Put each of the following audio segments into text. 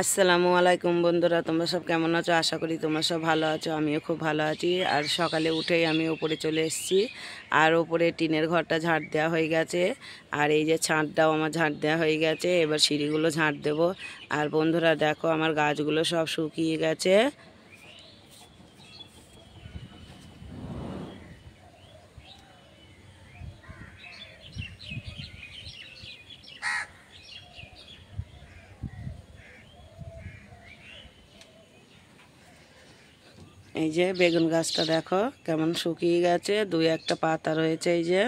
আসসালামু আলাইকুম বন্ধুরা, তোমরা সব কেমন আছো? আশা করি তোমরা সব ভালো আছো। আমিও খুব ভালো আছি। আর সকালে উঠেই আমি ওপরে চলে এসেছি। আর ওপরে টিনের ঘরটা ঝাঁট দেওয়া হয়ে গেছে। আর এই যে ছাদটাও আমার ঝাঁট দেওয়া হয়ে গেছে। এবার সিঁড়িগুলো ঝাঁট দেবো। আর বন্ধুরা দেখো, আমার গাছগুলো সব শুকিয়ে গেছে। এই যে বেগুন গাছটা দেখো কেমন শুকিয়ে গেছে, দুই একটা পাতা রয়েছে। এই যে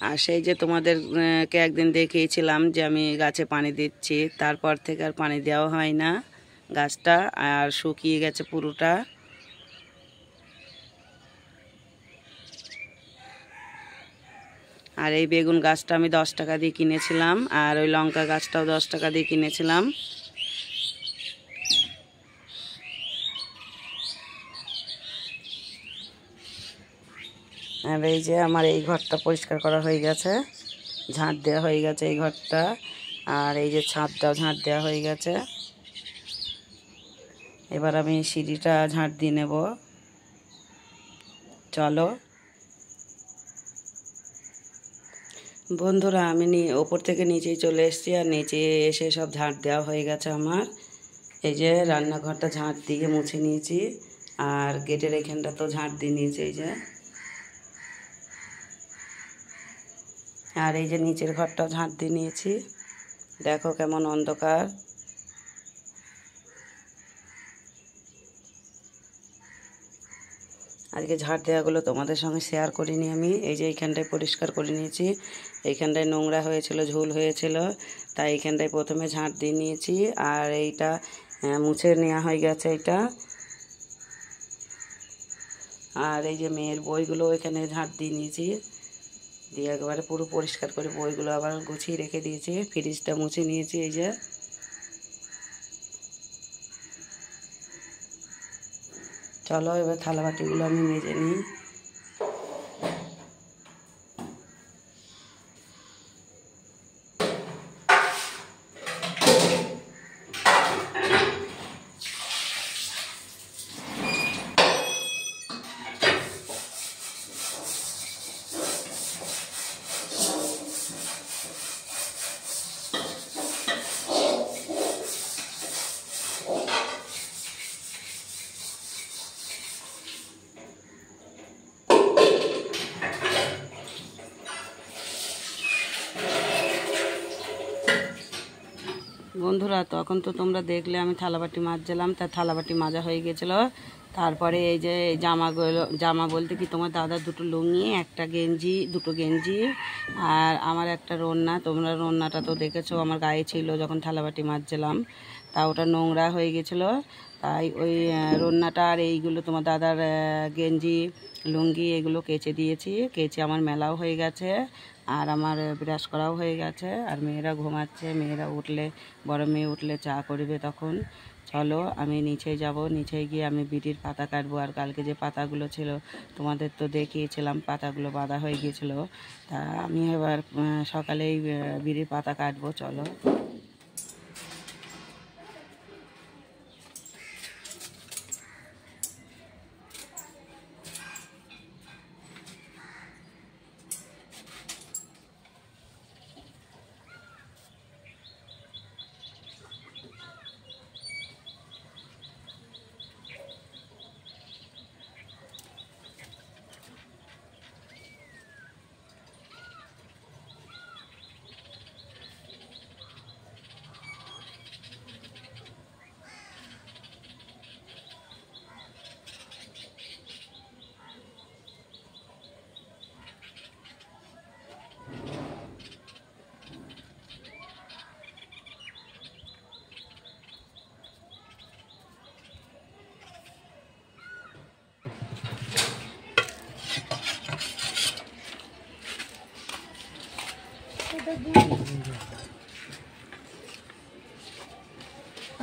আর সেই যে তোমাদেরকে একদিন দেখিয়েছিলাম যে আমি গাছে পানি দিচ্ছি, তারপর থেকে আর পানি দেওয়া হয় না। গাছটা আর শুকিয়ে গেছে পুরোটা। আর এই বেগুন গাছটা আমি 10 টাকা দিয়ে কিনেছিলাম, আর ওই লঙ্কা গাছটাও 10 টাকা দিয়ে কিনেছিলাম। আর এই যে আমার এই ঘরটা পরিষ্কার করা হয়ে গেছে, ঝাঁট দেওয়া হয়ে গেছে এই ঘরটা। আর এই যে ছাদটাও ঝাঁট দেওয়া হয়ে গেছে। এবার আমি সিঁড়িটা ঝাঁট দিয়ে নেব। চলো বন্ধুরা, আমি ওপর থেকে নিচেই চলে এসেছি। আর নিচে এসে সব ঝাঁট দেওয়া হয়ে গেছে আমার। এই যে রান্নাঘরটা ঝাঁট দিয়ে মুছে নিয়েছি। আর গেটের এখানটা তো ঝাঁট দিয়ে নিয়েছি। এই যে আর এই যে নিচের ঘরটাও ঝাঁট দিয়ে নিয়েছি। দেখো কেমন অন্ধকার। আজকে ঝাঁট দেওয়াগুলো তোমাদের সঙ্গে শেয়ার করিনি আমি। এই যে এইখানটায় পরিষ্কার করে নিয়েছি। এইখানটায় নোংরা হয়েছিল, ঝুল হয়েছিল, তাই এইখানটায় প্রথমে ঝাঁট দিয়ে নিয়েছি। আর এইটা মুছে নেওয়া হয়ে গেছে এইটা। আর এই যে মেয়ের বইগুলো এখানে ঝাঁট দিয়ে নিয়েছি, দিয়ে একেবারে পুরো পরিষ্কার করে বইগুলো আবার গুছিয়ে রেখে দিয়েছি। ফ্রিজটা মুছে নিয়েছি। এই যে চলো এবার থালা বাটিগুলো আমি মেজে নিই। বন্ধুরা তখন তো তোমরা দেখলে আমি থালাবাটি মাজছিলাম, তার থালাবাটি মাজা হয়ে গেছিলো। তারপরে এই যে জামা বলতে কি, তোমার দাদার দুটো লুঙ্গি, একটা গেঞ্জি, দুটো গেঞ্জি, আর আমার একটা রন্না। তোমরা রন্নাটা তো দেখেছো, আমার গায়ে ছিল যখন থালাবাটি মাজছিলাম। তা ওটা নোংরা হয়ে গেছিলো, তাই ওই রন্নাটা আর এইগুলো তোমার দাদার গেঞ্জি, লুঙ্গি এগুলো কেচে দিয়েছি। কেচে আমার মেলাও হয়ে গেছে, আর আমার ব্রাশ করাও হয়ে গেছে। আর মেয়েরা ঘুমাচ্ছে, মেয়েরা উঠলে, বড় মেয়ে উঠলে চা করবে তখন। চলো আমি নিচে যাব, নিচে গিয়ে আমি বিড়ির পাতা কাটবো। আর কালকে যে পাতাগুলো ছিল তোমাদের তো দেখিয়েছিলাম, পাতাগুলো বাঁধা হয়ে গিয়েছিলো। তা আমি এবার সকালেই বিড়ির পাতা কাটবো। চলো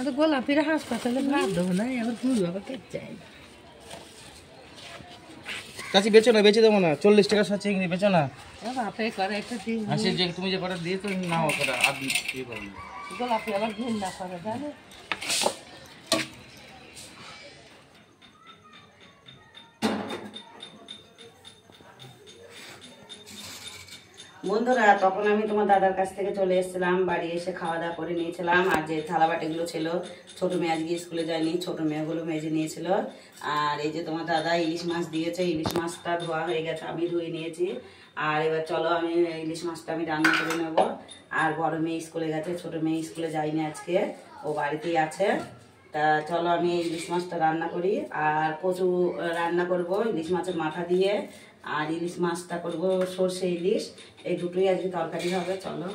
তো গোলাপির হাসপাতালে ভাত দেবো না, এবার দুই বাবা কে চাই। চাচি বেচো না, বেচে দেবো না, 40 টাকা সব চিংড়ি বেচো না। বাপে করে একটা দিন আর সে যে তুমি যে কটা দিয়ে তো নাও কটা আর দিয়ে করো। গোলাপি আবার ঘৃণা করে জানো। বন্ধুরা, তখন আমি তোমার দাদার কাছ থেকে চলে এসেছিলাম, বাড়ি এসে খাওয়া দাওয়া করে নিয়েছিলাম। আর যে থালা বাটিগুলো ছিল, ছোটো মেয়ে আজকে স্কুলে যায়নি, ছোটো মেয়েগুলো মেজে নিয়েছিল। আর এই যে তোমার দাদা ইলিশ মাছ দিয়েছে, ইলিশ মাছটা ধোয়া হয়ে গেছে, আমি ধুয়ে নিয়েছি। আর এবার চলো আমি ইলিশ মাছটা আমি রান্না করে নেব। আর বড় মেয়ে স্কুলে গেছে, ছোটো মেয়ে স্কুলে যায়নি আজকে, ও বাড়িতেই আছে। তা চলো আমি ইলিশ মাছটা রান্না করি। আর কচু রান্না করব ইলিশ মাছের মাথা দিয়ে, আর ইলিশ মাছটা করব সর্ষে ইলিশ। এই দুটোই আজকে তরকারি হবে, চলো।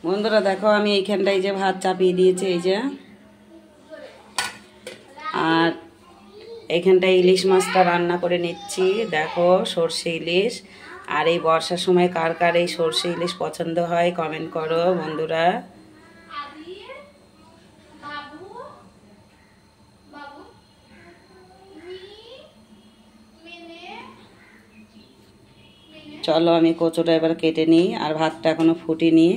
বন্ধুরা দেখো, আমি এইখানটায় যে ভাত চাপিয়ে দিয়েছি, এই যে। আর এইখানটায় ইলিশ মাছটা রান্না করে নিচ্ছি, দেখো সর্ষে ইলিশ। আর এই বর্ষার সময় কার কার এই সর্ষে ইলিশ পছন্দ হয় কমেন্ট করো বন্ধুরা। চলো আমি কচুটা এবার কেটে নিই, আর ভাতটা এখনো ফুটিনি।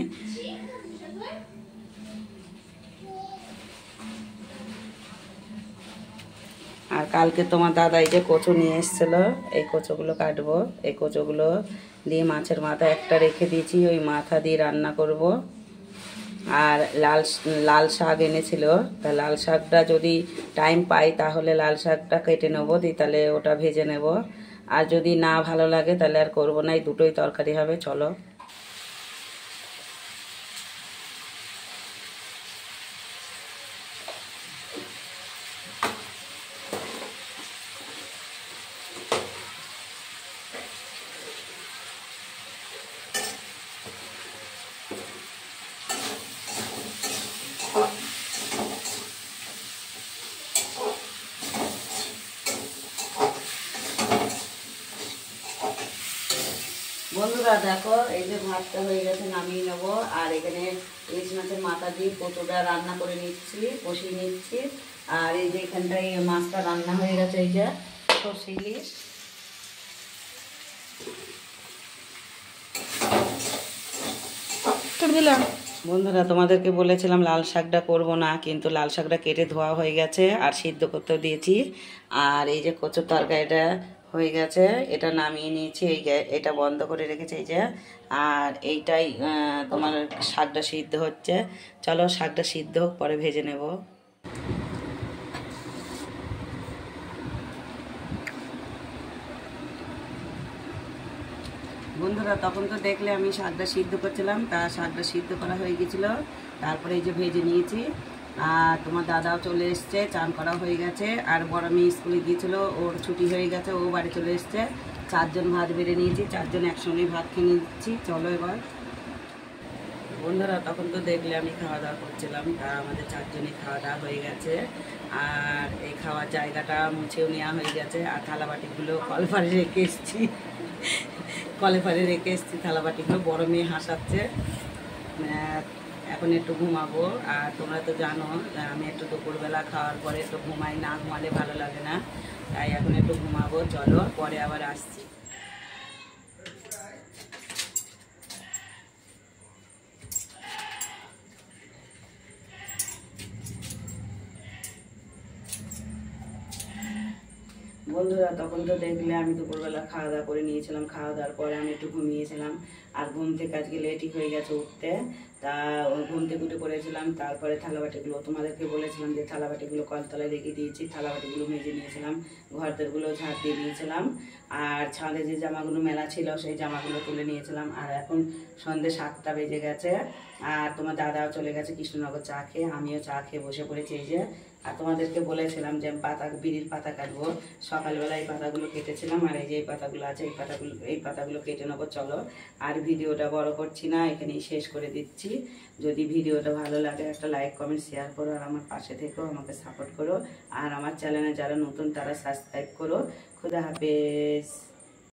আর কালকে তোমার দাদা এই যে কচু নিয়ে এসেছিলো, এই কচুগুলো কাটবো। এই কচুগুলো দিয়ে মাছের মাথা একটা রেখে দিয়েছি, ওই মাথা দিয়ে রান্না করব। আর লাল শাক এনেছিল, তা লাল শাকটা যদি টাইম পাই তাহলে লাল শাকটা কেটে নেবো, দিয়ে তাহলে ওটা ভেজে নেব। আর যদি না ভালো লাগে তাহলে আর করবো না, এই দুটোই তরকারি হবে, চলো। বন্ধুরা দেখো, এই যে ভাতটা হয়ে গেছে, নামিয়ে নেবো। আর এখানে ইলিশ মাছের মাথা দিয়ে কচুটা রান্না করে নিচ্ছি, কষিয়ে নিচ্ছি। আর এই যে এখানটায় মাছটা রান্না হয়ে গেছে, এই যে সর্ষে ইলিশ। বন্ধুরা, তোমাদেরকে বলেছিলাম লাল শাকটা করব না, কিন্তু লাল শাকটা কেটে ধোয়া হয়ে গেছে আর সিদ্ধ করতেও দিয়েছি। আর এই যে কচুর তরকারিটা হয়ে গেছে, এটা নামিয়ে নিয়েছি, এটা বন্ধ করে রেখেছি, এই যে। আর এইটাই তোমার শাকটা সিদ্ধ হচ্ছে, চলো শাকটা সিদ্ধ হোক, পরে ভেজে নেব। বন্ধুরা, তখন তো দেখলে আমি শাকটা সিদ্ধ করছিলাম, তা শাকটা সিদ্ধ করা হয়ে গেছিলো। তারপরে এই যে ভেজে নিয়েছি। আর তোমার দাদাও চলে এসছে, চান করা হয়ে গেছে। আর বড় মেয়ে স্কুলে গিয়েছিলো, ওর ছুটি হয়ে গেছে, ও বাড়ি চলে এসছে। 4 জন ভাত বেড়ে নিয়েছি, 4 জন একসঙ্গে ভাত খেয়ে নিচ্ছি, চলো এবার। বন্ধুরা, তখন তো দেখলে আমি খাওয়া দাওয়া করছিলাম, তা আমাদের 4 জনই খাওয়া দাওয়া হয়ে গেছে। আর এই খাওয়ার জায়গাটা মুছেও নেওয়া হয়ে গেছে। আর থালাবাটিগুলো কলপারে রেখে এসেছি, কলপারে রেখে এসেছি থালাবাটিগুলো। বড় মেয়ে হাসাচ্ছে। এখন একটু ঘুমাবো। আর তোমরা তো জানো আমি একটু দুপুরবেলা খাওয়ার পরে একটু ঘুমাই, না ঘুমালে ভালো লাগে না, তাই এখন একটু ঘুমাবো, চলো পরে আবার আসছি। বন্ধুরা তখন তো দেখলে আমি দুপুরবেলা খাওয়া দাওয়া করে নিয়েছিলাম, খাওয়া দাওয়ার পরে আমি একটু ঘুমিয়েছিলাম। আর ঘুম থেকে আজকে লেটই হয়ে গেছে উঠতে, তা ঘুম থেকে উঠে পড়েছিলাম। তারপরে থালাবাটিগুলো তোমাদেরকে বলেছিলাম যে থালাবাটিগুলো কলতলায় রেখে দিয়েছি, থালাবাটিগুলো মেজে নিয়েছিলাম, ঘরদেরগুলো ঝাড় দিয়ে নিয়েছিলাম। আর ছাদে যে জামাগুলো মেলা ছিল সেই জামাগুলো তুলে নিয়েছিলাম। আর এখন সন্ধ্যে 7টা বেজে গেছে, আর তোমার দাদাও চলে গেছে কৃষ্ণনগর চা খেয়ে, আমিও চা খেয়ে বসে পড়েছি এই যে। আর তোমাদেরকে বলেছিলাম যে আমি বিড়ির পাতা কাটবো, সকালবেলা এই পাতাগুলো কেটেছিলাম, আর এই যে এই পাতাগুলো আছে এই পাতাগুলো কেটে নেবো। চলো, আর ভিডিওটা বড় করছি না, এখানেই শেষ করে দিচ্ছি। যদি ভিডিওটা ভালো লাগে একটা লাইক কমেন্ট শেয়ার করো, আর আমার পাশে থেকেও আমাকে সাপোর্ট করো। আর আমার চ্যানেলে যারা নতুন তারা সাবস্ক্রাইব করো। খুদা হাফেজ।